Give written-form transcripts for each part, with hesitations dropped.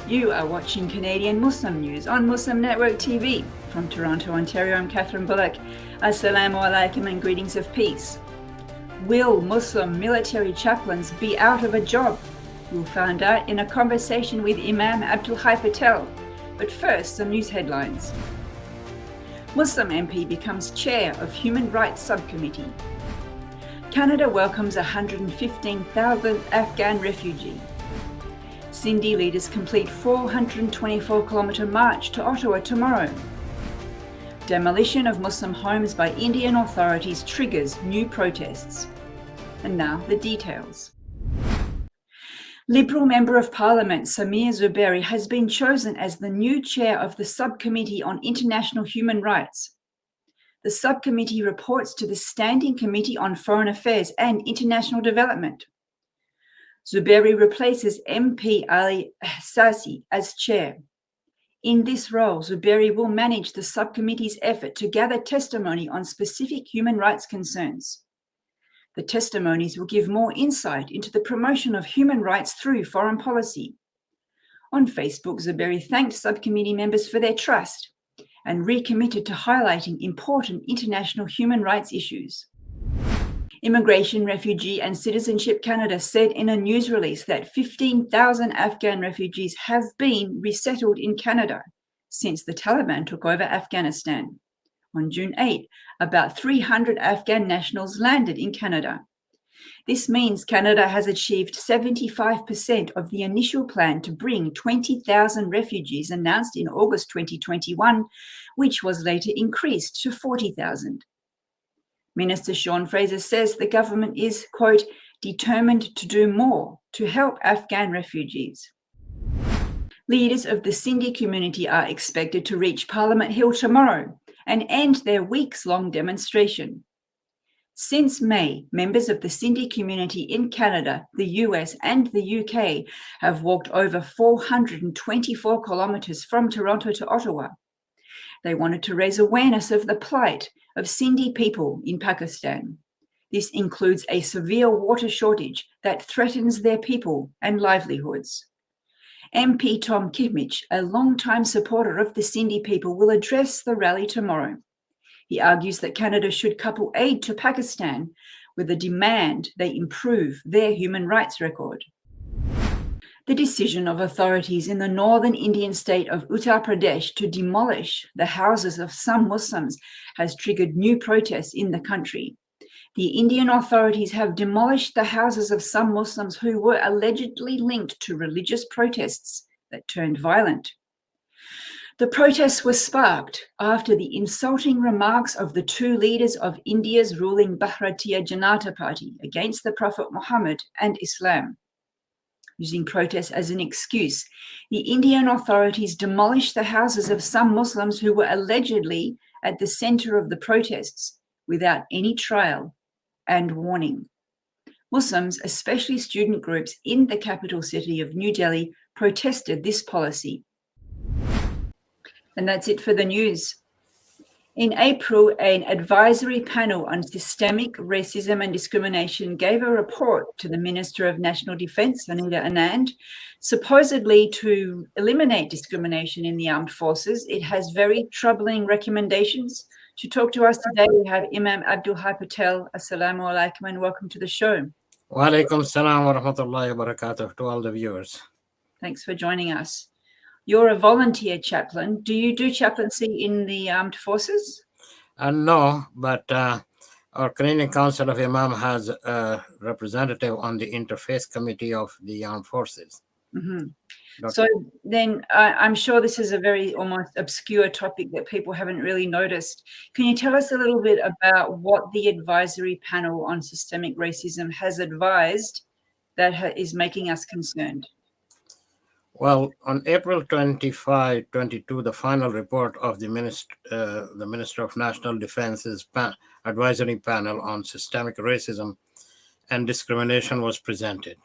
You are watching Canadian Muslim News on Muslim Network TV. From Toronto, Ontario, I'm Catherine Bullock. Assalamu alaikum and greetings of peace. Will Muslim military chaplains be out of a job? We'll find out in a conversation with Imam ABDUL PATEL. But first, some news headlines. Muslim MP becomes chair of Human Rights Subcommittee. Canada welcomes 115,000th Afghan refugee. Sindhi leaders complete 424-kilometre march to Ottawa tomorrow. Demolition of Muslim homes by Indian authorities triggers new protests. And now the details. Liberal Member of Parliament Samir Zuberi has been chosen as the new chair of the Subcommittee on International Human Rights. The subcommittee reports to the Standing Committee on Foreign Affairs and International Development. Zuberi replaces MP Ali Sasi as chair. In this role, Zuberi will manage the subcommittee's effort to gather testimony on specific human rights concerns. The testimonies will give more insight into the promotion of human rights through foreign policy. On Facebook, Zuberi thanked subcommittee members for their trust and recommitted to highlighting important international human rights issues. Immigration, Refugee and Citizenship Canada said in a news release that 15,000 Afghan refugees have been resettled in Canada since the Taliban took over Afghanistan. On June 8, about 300 Afghan nationals landed in Canada. This means Canada has achieved 75% of the initial plan to bring 20,000 refugees announced in August 2021, which was later increased to 40,000. Minister Sean Fraser says the government is, quote, determined to do more to help Afghan refugees. Leaders of the Sindhi community are expected to reach Parliament Hill tomorrow and end their weeks-long demonstration. Since May, members of the Sindhi community in Canada, the US and the UK have walked over 424 kilometres from Toronto to Ottawa. They wanted to raise awareness of the plight of Sindhi people in Pakistan. This includes a severe water shortage that threatens their people and livelihoods. MP Tom Kimmich, a longtime supporter of the Sindhi people, will address the rally tomorrow. He argues that Canada should couple aid to Pakistan with a demand they improve their human rights record. The decision of authorities in the northern Indian state of Uttar Pradesh to demolish the houses of some Muslims has triggered new protests in the country. The Indian authorities have demolished the houses of some Muslims who were allegedly linked to religious protests that turned violent. The protests were sparked after the insulting remarks of the two leaders of India's ruling Bharatiya Janata Party against the Prophet Muhammad and Islam. Using protests as an excuse, the Indian authorities demolished the houses of some Muslims who were allegedly at the center of the protests without any trial and warning. Muslims, especially student groups in the capital city of New Delhi, protested this policy. And that's it for the news. In April, an advisory panel on systemic racism and discrimination gave a report to the Minister of National Defence, Anita Anand, supposedly to eliminate discrimination in the armed forces. It has very troubling recommendations. To talk to us today, we have Imam ABDUL PATEL. Assalamu alaikum and welcome to the show. Wa alaikum salam wa rahmatullahi wa barakatuh to all the viewers. Thanks for joining us. You're a volunteer chaplain. Do you do chaplaincy in the armed forces? No, but our Canadian Council of Imam has a representative on the Interfaith Committee of the Armed Forces. Mm-hmm. So then I'm sure this is a very almost obscure topic that people haven't really noticed. Can you tell us a little bit about what the advisory panel on systemic racism has advised that is making us concerned? Well, on April 25, 22, the final report of the Minister of National Defense's advisory panel on systemic racism and discrimination was presented.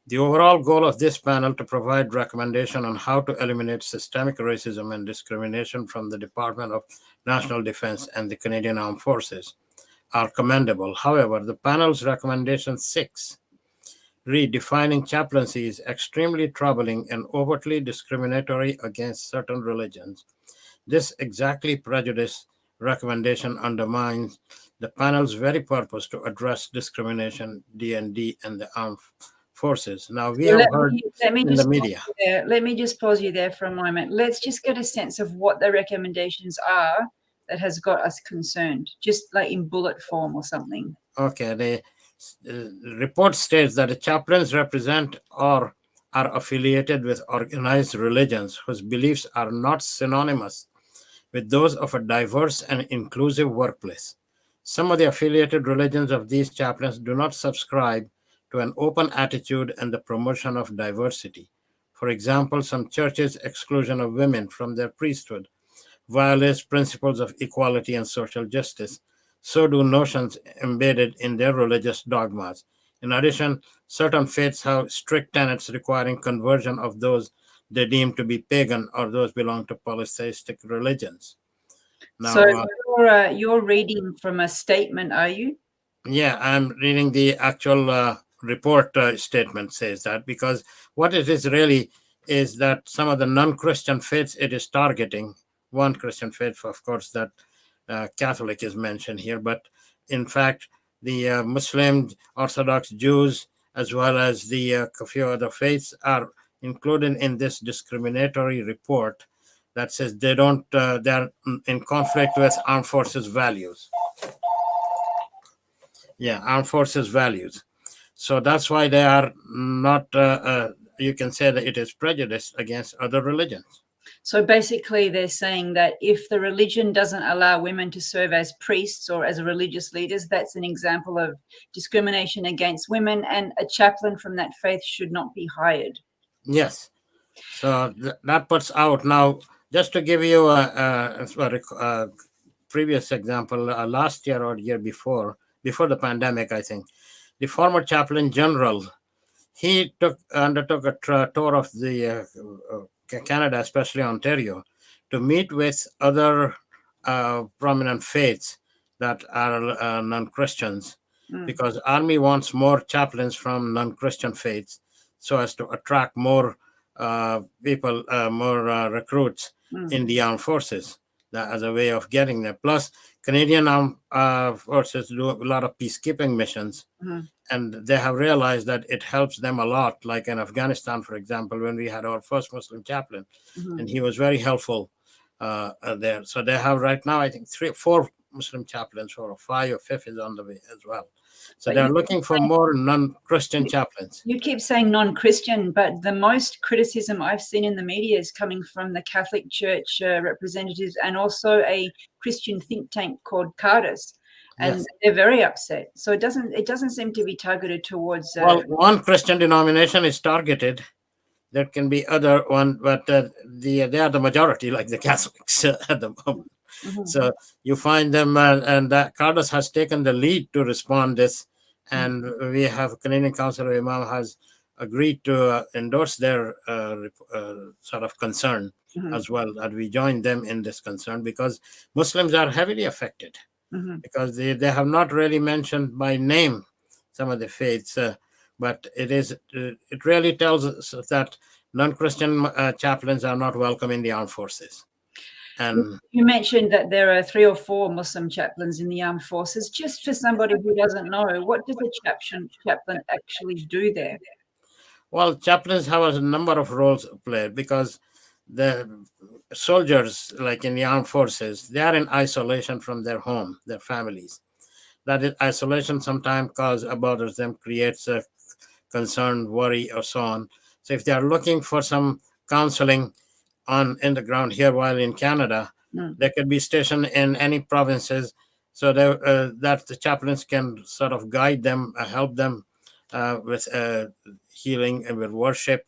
The overall goal of this panel to provide recommendation on how to eliminate systemic racism and discrimination from the Department of National Defense and the Canadian Armed Forces are commendable. However, the panel's recommendation 6 redefining chaplaincy is extremely troubling and overtly discriminatory against certain religions. This exactly prejudice recommendation undermines the panel's very purpose to address discrimination, D&D, and the armed forces. Now, we So have heard in the media. let me just pause you there for a moment. Let's just get a sense of what the recommendations are that has got us concerned, just like in bullet form or something. Okay, the report states that the chaplains represent or are affiliated with organized religions whose beliefs are not synonymous with those of a diverse and inclusive workplace. Some of the affiliated religions of these chaplains do not subscribe to an open attitude and the promotion of diversity. For example, some churches' exclusion of women from their priesthood violates principles of equality and social justice. So do notions embedded in their religious dogmas. In addition, certain faiths have strict tenets requiring conversion of those they deem to be pagan or those belong to polytheistic religions. Now, so you're reading from a statement, are you? Yeah, I'm reading the actual report statement says that, because what it is really is that some of the non-Christian faiths it is targeting, one Christian faith, of course, that Catholic is mentioned here, but in fact, the Muslim, Orthodox Jews, as well as the a few other faiths are included in this discriminatory report that says they're in conflict with armed forces values. Yeah, armed forces values. So that's why they are not, you can say that it is prejudiced against other religions. So basically, they're saying that if the religion doesn't allow women to serve as priests or as religious leaders, that's an example of discrimination against women, and a chaplain from that faith should not be hired. Yes. So that puts out. Now, just to give you a previous example, last year or year before the pandemic, I think, the former chaplain general, he undertook a tour of the Canada, especially Ontario, to meet with other prominent faiths that are non-Christians, because Army wants more chaplains from non-Christian faiths so as to attract more people, more recruits in the armed forces, as a way of getting them. Plus, Canadian armed forces do a lot of peacekeeping missions, and they have realized that it helps them a lot. Like in Afghanistan, for example, when we had our first Muslim chaplain, and he was very helpful there. So they have right now, I think, 3 or 4 Muslim chaplains, or 5 or 5 is on the way as well. So they're looking for more non-Christian chaplains. You keep saying non-Christian, but the most criticism I've seen in the media is coming from the Catholic Church representatives, and also a Christian think tank called Cardis, and Yes. they're very upset. So it doesn't seem to be targeted towards. Well, one Christian denomination is targeted. There can be other one, but they are the majority, like the Catholics at the moment. So you find them, and Cardis has taken the lead to respond this, and we have Canadian Council of Imam has agreed to endorse their sort of concern as well, that we join them in this concern, because Muslims are heavily affected, because they have not really mentioned by name some of the faiths, but it really tells us that non-Christian chaplains are not welcome in the armed forces. And you mentioned that there are 3 or 4 Muslim chaplains in the armed forces. Just for somebody who doesn't know, what does a chaplain actually do there? Well, chaplains have a number of roles played, because the soldiers, like in the armed forces, they are in isolation from their home, their families. That isolation sometimes bothers them, creates a concern, worry, or so on. So if they are looking for some counseling in the ground here, while in Canada, they could be stationed in any provinces, so that the chaplains can sort of guide them, help them with healing and with worship,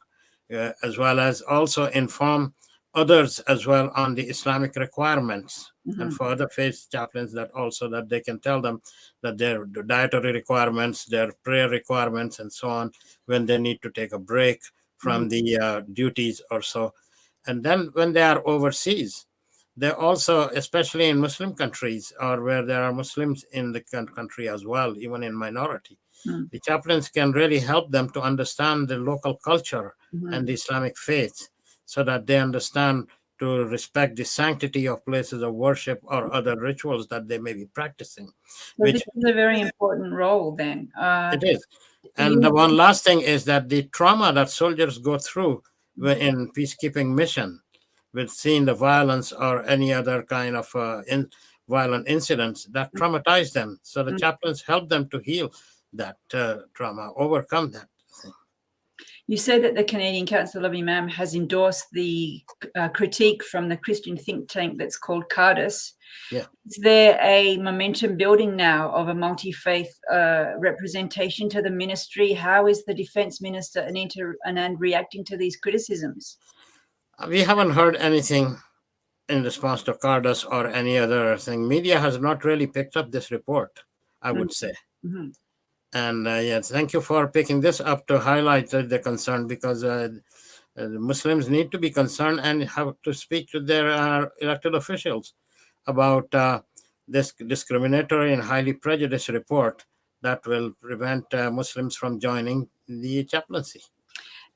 as well as also inform others as well on the Islamic requirements, and for other faith chaplains that they can tell them that their dietary requirements, their prayer requirements, and so on, when they need to take a break from the duties or so. And then when they are overseas, they also, especially in Muslim countries, or where there are Muslims in the country as well, even in minority, The chaplains can really help them to understand the local culture Mhm. and the Islamic faith, so that they understand to respect the sanctity of places of worship or other rituals that they may be practicing. So this Which is a very important role then. it is. And the one last thing is that the trauma that soldiers go through in peacekeeping mission, with seeing the violence or any other kind of violent incidents that traumatize them. So the chaplains help them to heal that trauma, overcome that. You said that the Canadian Council of Imam has endorsed the critique from the Christian think tank that's called CARDIS. Yeah. Is there a momentum building now of a multi-faith representation to the ministry? How is the Defence Minister and reacting to these criticisms? We haven't heard anything in response to CARDIS or any other thing. Media has not really picked up this report, I would say. Mm-hmm. And yes, thank you for picking this up to highlight the concern, because the Muslims need to be concerned and have to speak to their elected officials about this discriminatory and highly prejudiced report that will prevent Muslims from joining the chaplaincy.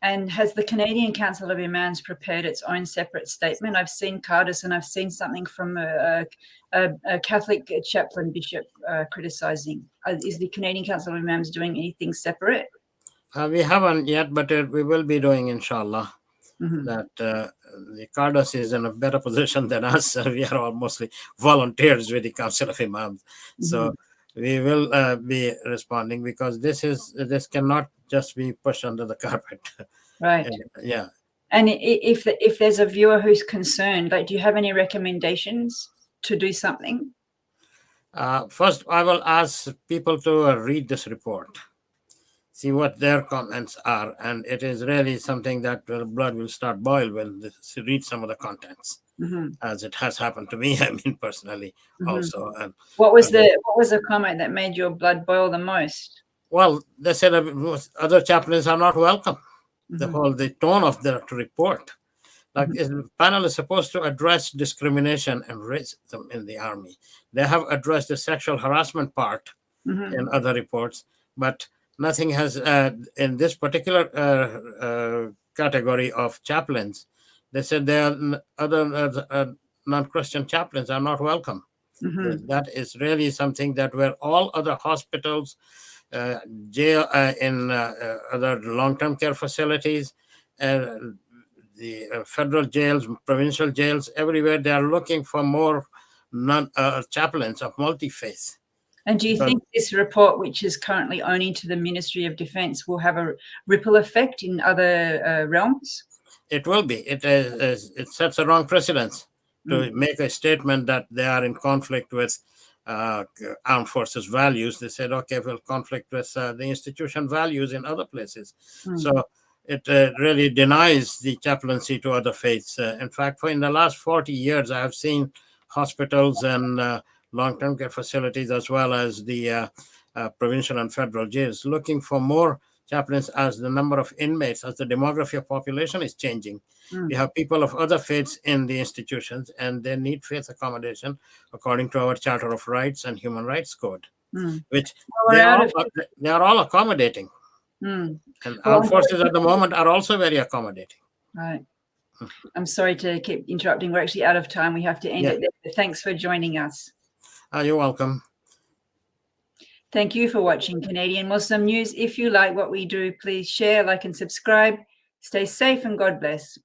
And has the Canadian Council of Imams prepared its own separate statement? I've seen CARDIS and I've seen something from a Catholic chaplain bishop criticising. Is the Canadian Council of Imams doing anything separate? We haven't yet, but we will be doing, inshallah. Mm-hmm. That the CARDIS is in a better position than us. We are all mostly volunteers with the Council of Imams. Mm-hmm. So we will be responding, because this cannot just be pushed under the carpet. Right. Yeah. And if there's a viewer who's concerned, like, do you have any recommendations to do something? First, I will ask people to read this report, see what their comments are, and it is really something that blood will start boil when they read some of the contents, as it has happened to me. I mean, personally, also. And what was the comment that made your blood boil the most? Well, they said other chaplains are not welcome. The tone of the report. Like, the panel is supposed to address discrimination and racism in the army. They have addressed the sexual harassment part in other reports, but nothing has, in this particular category of chaplains, they said other non-Christian chaplains are not welcome. That is really something that where all other hospitals, jail, in other long-term care facilities, the federal jails, provincial jails, everywhere they are looking for more chaplains of multi-faith. And do you think this report, which is currently only to the Ministry of Defence, will have a ripple effect in other realms? It will be. It sets a wrong precedence to make a statement that they are in conflict with armed forces values. They said, okay, we'll conflict with the institution values in other places. So it really denies the chaplaincy to other faiths. In fact, in the last 40 years, I have seen hospitals and long-term care facilities, as well as the provincial and federal jails, looking for more chaplains as the number of inmates, as the demography of population is changing. We have people of other faiths in the institutions, and they need faith accommodation according to our Charter of Rights and Human Rights Code, which they are all accommodating. And armed forces at the moment are also very accommodating. Right. I'm sorry to keep interrupting. We're actually out of time. We have to end it there. Thanks for joining us. You're welcome. Thank you for watching Canadian Muslim News. If you like what we do, please share, like, and subscribe. Stay safe and God bless.